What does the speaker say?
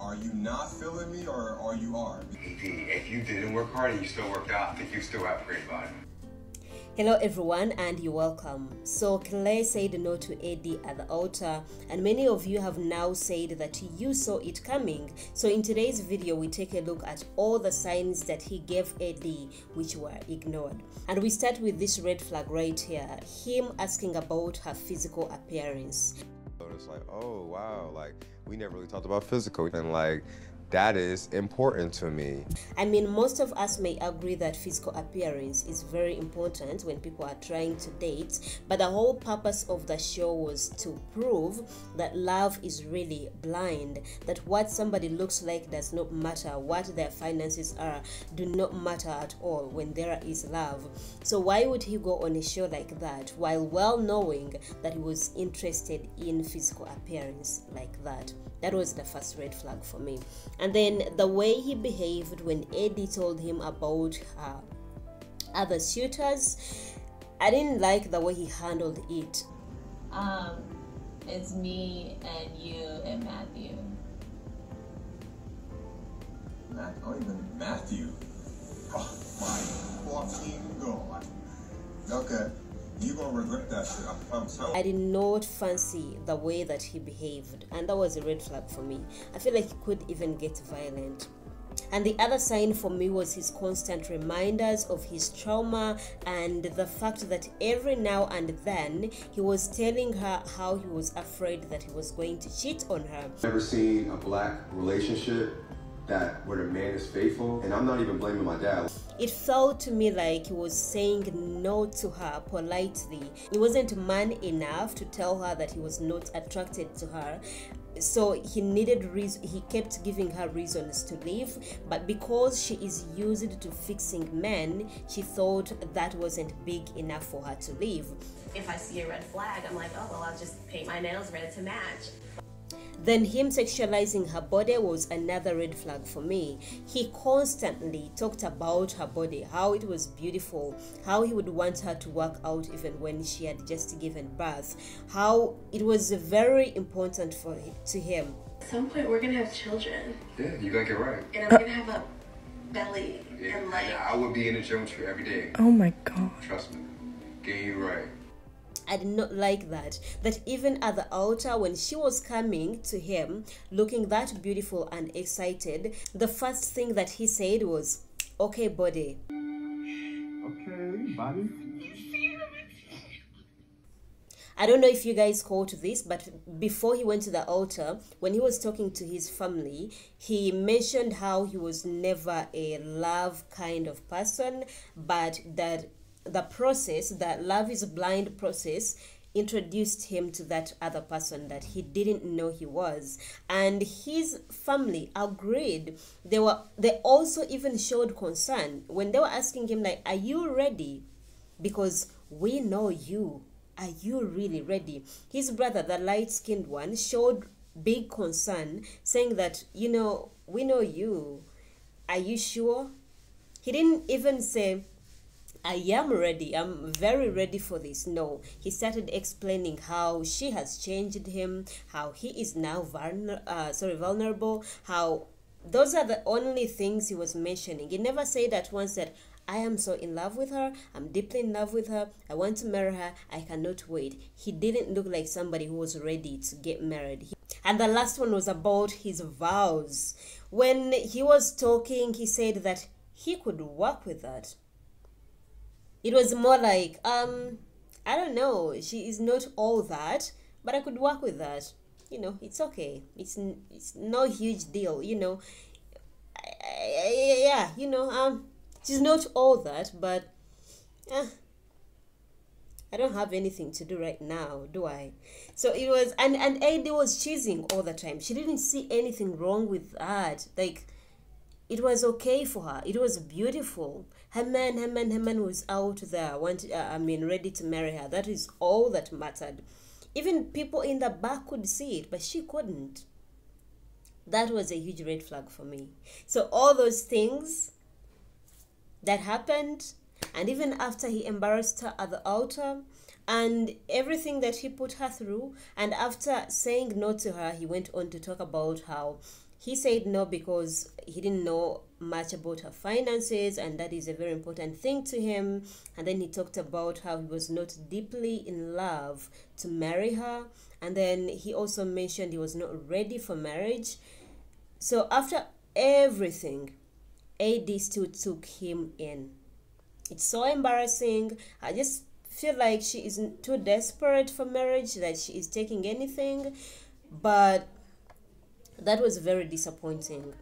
Are you not feeling me, or you are? If you didn't work hard and you still worked out, I think you still have a great body. Hello everyone and you're welcome. So Claire said no to Eddie at the altar, and many of you have now said that you saw it coming. So in today's video we take a look at all the signs that he gave Eddie which were ignored. And we start with this red flag right here, him asking about her physical appearance. It's like, oh wow, like we never really talked about physical, and like that is important to me. I mean, most of us may agree that physical appearance is very important when people are trying to date, but the whole purpose of the show was to prove that love is really blind, that what somebody looks like does not matter, what their finances are do not matter at all when there is love. So why would he go on a show like that while well knowing that he was interested in physical appearance like that? That was the first red flag for me. And then the way he behaved when Eddie told him about other suitors, I didn't like the way he handled it. It's me and you and Matthew. Oh, even Matthew. Oh my fucking God. Okay. You're gonna regret that shit. I'm telling you. I did not fancy the way that he behaved, and that was a red flag for me. I feel like he could even get violent. And the other sign for me was his constant reminders of his trauma and the fact that every now and then he was telling her how he was afraid that he was going to cheat on her. Never seen a black relationship where the man is faithful, and I'm not even blaming my dad. It felt to me like he was saying no to her politely. He wasn't man enough to tell her that he was not attracted to her. So he kept giving her reasons to leave, but because she is used to fixing men, she thought that wasn't big enough for her to leave. If I see a red flag, I'm like, oh, well, I'll just paint my nails red to match. Then him sexualizing her body was another red flag for me. He constantly talked about her body, how it was beautiful, how he would want her to work out even when she had just given birth, how it was very important to him. At some point we're gonna have children. Yeah, you gotta get right. And I'm gonna have a belly and like... I would be in a geometry every day. Oh my God. Trust me. Get you right. I did not like that even at the altar when she was coming to him looking that beautiful and excited, the first thing that he said was, okay, body. Okay, body. I don't know if you guys caught this, but before he went to the altar, when he was talking to his family, he mentioned how he was never a love kind of person, but that the process, that love is blind process, introduced him to that other person that he didn't know he was. And his family agreed. They also even showed concern when they were asking him, like, are you ready? Because we know you. Are you really ready? His brother, the light-skinned one, showed big concern, saying that, you know, we know you. Are you sure? He didn't even say, I am ready, I'm very ready for this. No, he started explaining how she has changed him, how he is now vulnerable, how those are the only things he was mentioning. He never said at once that I am so in love with her, I'm deeply in love with her, I want to marry her, I cannot wait. He didn't look like somebody who was ready to get married. And the last one was about his vows. When he was talking, he said that he could work with that. It was more like, I don't know, she is not all that, but I could work with that. You know, it's okay. It's no huge deal, you know. Yeah, you know, she's not all that, but I don't have anything to do right now, do I? So it was, and Eddie was cheesing all the time. She didn't see anything wrong with that. Like, it was okay for her. It was beautiful. Her man was out there, ready to marry her. That is all that mattered. Even people in the back could see it, but she couldn't. That was a huge red flag for me. So all those things that happened, and even after he embarrassed her at the altar, and everything that he put her through, and after saying no to her, he went on to talk about how He said no because he didn't know much about her finances, and that is a very important thing to him. And then he talked about how he was not deeply in love to marry her, and then he also mentioned he was not ready for marriage. So after everything, AD still took him in. It's so embarrassing. I just feel like she is too desperate for marriage that she is taking anything, but that was very disappointing.